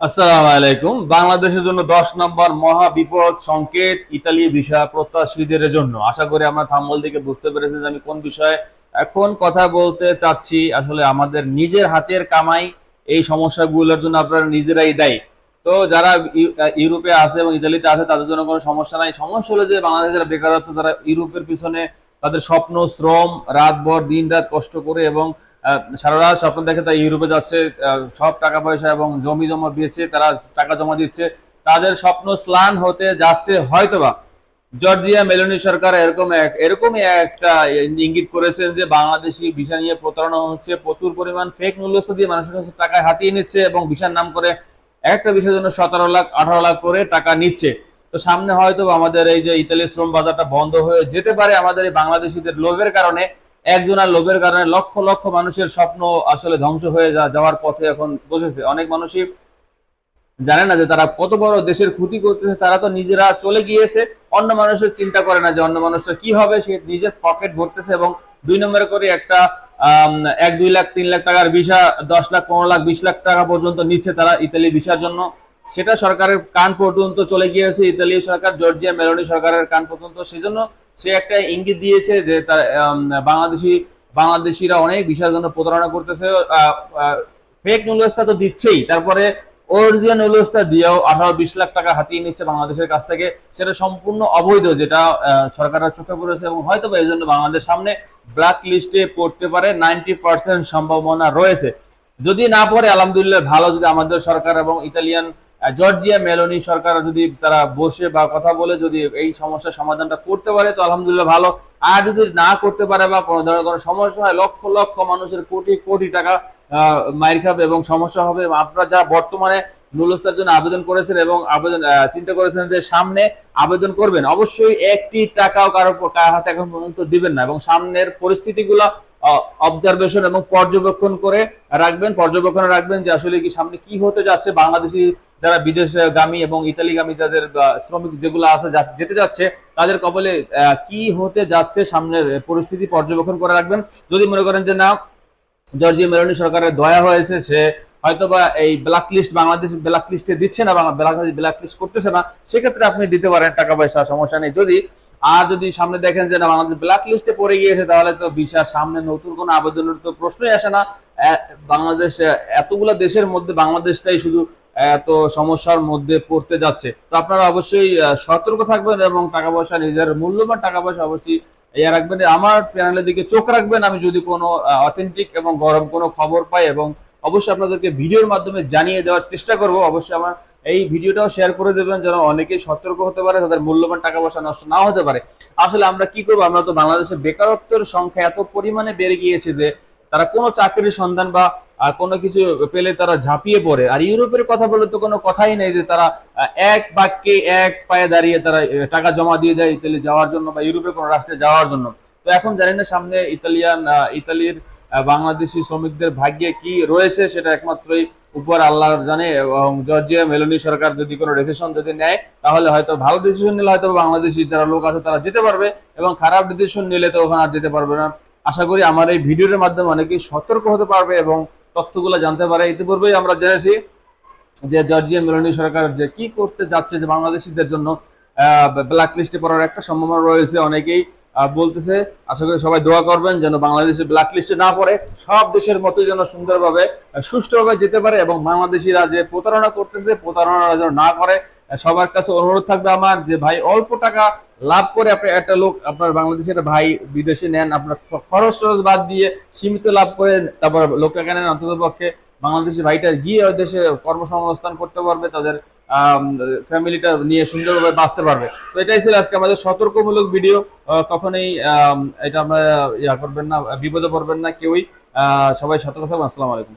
আসসালামু আলাইকুম। বাংলাদেশের জন্য 10 নম্বর মহা বিপদ সংকেত ইতালি ভিসা প্রত্যাশীদের জন্য। আশা করি আমরা থাম্বনেল থেকে বুঝতে পেরেছেন যে আমি কোন বিষয়ে এখন কথা বলতে চাচ্ছি। আসলে আমাদের নিজের হাতের কামাই এই সমস্যাগুলোর জন্য আপনারা নিজেরাই দায়ী। তো যারা ইউরোপে আছে এবং ইতালিতে আছে তাদের জন্য কোনো সমস্যা নাই। সমস্যা হলো যে বাংলাদেশের বেকারত্ব, যারা ইউরোপের পিছনে তাদের স্বপ্ন, শ্রম, রাতভর দিন রাত কষ্ট করে এবং সারা রাত স্বপ্ন দেখে তারা ইউরোপে যাচ্ছে, সব টাকা পয়সা এবং জমি জমা বেচে তারা টাকা জমা দিচ্ছে, তাদের স্বপ্ন স্লান হতে যাচ্ছে। হয়তোবা জর্জিয়া মেলোনি সরকার এরকমই একটা ইঙ্গিত করেছেন যে বাংলাদেশি ভিসা নিয়ে প্রতারণা হচ্ছে, প্রচুর পরিমাণ ফেক মূল্যস্থান দিয়ে মানুষের কাছে টাকা হাতিয়ে নিচ্ছে এবং ভিসার নাম করে একটা ভিসার জন্য 17 লাখ 18 লাখ করে টাকা নিচ্ছে। তো সামনে হয়তো আমাদের এই যে ইতালির শ্রম বাজারটা বন্ধ হয়ে যেতে পারে আমাদের এই বাংলাদেশিদের লোভের কারণে। একজনের লোভের কারণে লক্ষ লক্ষ মানুষের স্বপ্ন আসলে ধ্বংস হয়ে যাওয়ার পথে এখন বসেছে। অনেক মানুষই জানে না যে তারা কত বড় দেশের ক্ষতি করতেছে। তারা তো নিজেরা চলে গিয়েছে, অন্য মানুষের চিন্তা করে না যে অন্য মানুষটা কি হবে। সে নিজের পকেট ভরতেছে এবং 2 নম্বরে করে একটা 1-2 লাখ 3 লাখ টাকার ভিসা 10 লাখ 15 লাখ 20 লাখ টাকা পর্যন্ত নিচ্ছে তারা ইতালি ভিসার জন্য। সেটা সরকারের কান পর্যন্ত চলে গিয়েছে, ইতালি সরকার, জর্জিয়া মেলোনি সরকারের কান পর্যন্ত। সেজন্য সে একটা ইঙ্গিত দিয়েছে যে বাংলাদেশিরা অনেক ভিসার জন্য প্রতারণা করতেছে। ফেক নুলস্তা তো দিচ্ছেই, তারপরে অরিজিনাল নুলস্তা দিয়েও 18-20 লাখ টাকা হাতিয়ে নিচ্ছে বাংলাদেশের কাছ থেকে। সেটা সম্পূর্ণ অবৈধ, যেটা সরকারের চোখে পড়েছে এবং হয়তো এই জন্য বাংলাদেশ সামনে ব্ল্যাক লিস্টে পড়তে পারে। 90% সম্ভাবনা রয়েছে। যদি না পড়ে আলহামদুলিল্লাহ ভালো। যদি আমাদের সরকার এবং ইতালিয়ান জর্জিয়া মেলোনি সরকার যদি তারা বসে বা কথা বলে যদি এই সমস্যার সমাধানটা করতে পারে তো আলহামদুলিল্লাহ ভালো। আর যদি না করতে পারে বা কোনো ধরনের কোনো সমস্যা হয়, লক্ষ লক্ষ মানুষের কোটি কোটি টাকা মাইর খাবে এবং সমস্যা হবে। আপনারা যারা বর্তমানে নুলস্তার জন্য আবেদন করেছেন এবং চিন্তা করেছেন যে সামনে আবেদন করবেন, অবশ্যই একটি টাকাও কারো হাতে এখন পর্যন্ত দিবেন না এবং সামনের পরিস্থিতিগুলো অবজারভেশন এবং পর্যবেক্ষণ করে পর্যবেক্ষণে রাখবেন যে আসলে কি সামনে কি হতে যাচ্ছে। বাংলাদেশি যারা বিদেশগামী এবং ইতালিগামী যাদের শ্রমিক যেগুলো আছে যেতে যাচ্ছে, তাদের কপালে কি হতে যাচ্ছে সামনের পরিস্থিতি পর্যবেক্ষণ করে রাখবেন। যদি মনে করেন যে না, জর্জিয়া মেলোনি সরকারের দয়া হয়েছে, সে হয়তোবা এই ব্ল্যাক লিস্ট বাংলাদেশ ব্ল্যাক লিস্টে দিচ্ছে না, ব্ল্যাক লিস্ট করতেছে না, সেক্ষেত্রে আপনি দিতে পারেন টাকা পয়সা, সমস্যা নেই। যদি সামনে দেখেন যে না বাংলাদেশ ব্ল্যাক লিস্টে পড়ে গিয়েছে, তাহলে তো ভিসা সামনে নতুন কোনো আবেদনের তো প্রশ্নই আসে না। বাংলাদেশ এতগুলো দেশের মধ্যে বাংলাদেশটাই শুধু এত সমস্যার মধ্যে পড়তে যাচ্ছে। তো আপনারা অবশ্যই সতর্ক থাকবেন এবং টাকা পয়সা, নিজের মূল্যবান টাকা পয়সা অবশ্যই রাখবেন। আমার চ্যানেলের দিকে চোখ রাখবেন। আমি যদি কোনো অথেন্টিক এবং গরম কোনো খবর পাই এবং অবশ্যই আপনাদেরকে ভিডিওর মাধ্যমে জানিয়ে দেওয়ার চেষ্টা করব। অবশ্যই আমার এই ভিডিওটাও শেয়ার করে দেবেন যেন অনেকেই সতর্ক হতে পারে, তাদের মূল্যবান টাকা পয়সা নষ্ট না হতে পারে। আসলে আমরা কি করবো, আমরা তো বাংলাদেশের বেকারত্বের সংখ্যা এত পরিমাণে বেড়ে গিয়েছে যে তারা কোনো চাকরির সন্ধান বা কোনো কিছু পেলে তারা ঝাঁপিয়ে পড়ে। আর ইউরোপের কথা বলে তো কোনো কথাই নেই যে তারা এক বাক্যে এক পায়ে দাঁড়িয়ে তারা টাকা জমা দিয়ে দেয় ইতালি যাওয়ার জন্য বা ইউরোপের কোনো রাষ্ট্রে যাওয়ার জন্য। তো এখন জানি না সামনে ইতালির বাংলাদেশি শ্রমিকদের ভাগ্যে কি রয়েছে, সেটা একমাত্রই উপর আল্লাহ জানে। এবং জর্জিয়া মেলোনি সরকার যদি কোনো ডিসিশন যদি নেয়, তাহলে হয়তো ভালো ডিসিশন নিলে হয়তো বাংলাদেশি যারা লোক আছে তারা যেতে পারবে এবং খারাপ ডিসিশন নিলে তো ওখানে আর যেতে পারবে না। আশা করি আমার এই ভিডিওর মাধ্যমে অনেকেই সতর্ক হতে পারবে এবং তথ্যগুলো জানতে পারে। ইতিপূর্বেই আমরা জেনেছি যে জর্জিয়া মেলোনি সরকার যে কি করতে যাচ্ছে, যে বাংলাদেশিদের জন্য ব্ল্যাক লিস্টে পড়ার একটা সম্ভাবনা রয়েছে। অনেকেই বলতেছে, আশা করি সবাই দোয়া করবেন যেন বাংলাদেশে ব্ল্যাক লিস্টে না পড়ে, সব দেশের মতো যেন সুন্দরভাবে সুষ্ঠুভাবে যেতে পারে এবং বাংলাদেশিরা যে প্রতারণা করতেছে প্রতারণা যেন না করে। সবার কাছে অনুরোধ থাকবে আমার যে ভাই, অল্প টাকা লাভ করে আপনি একটা লোক আপনার বাংলাদেশের ভাই বিদেশে নেন, আপনার খরচ বাদ দিয়ে সীমিত লাভ করে তারপর লোকটাকে নেন। অন্তত পক্ষে বাংলাদেশি ভাইটা গিয়ে ওই দেশে কর্মসংস্থান করতে পারবে, তাদের ফ্যামিলিটা নিয়ে সুন্দরভাবে বাঁচতে পারবে। তো এটাই ছিল আজকে আমাদের সতর্কমূলক ভিডিও। কখনোই এটা আমরা করবেন না, বিপদে পড়বেন না কেউই। সবাই সতর্ক থাকবেন। আসসালামু আলাইকুম।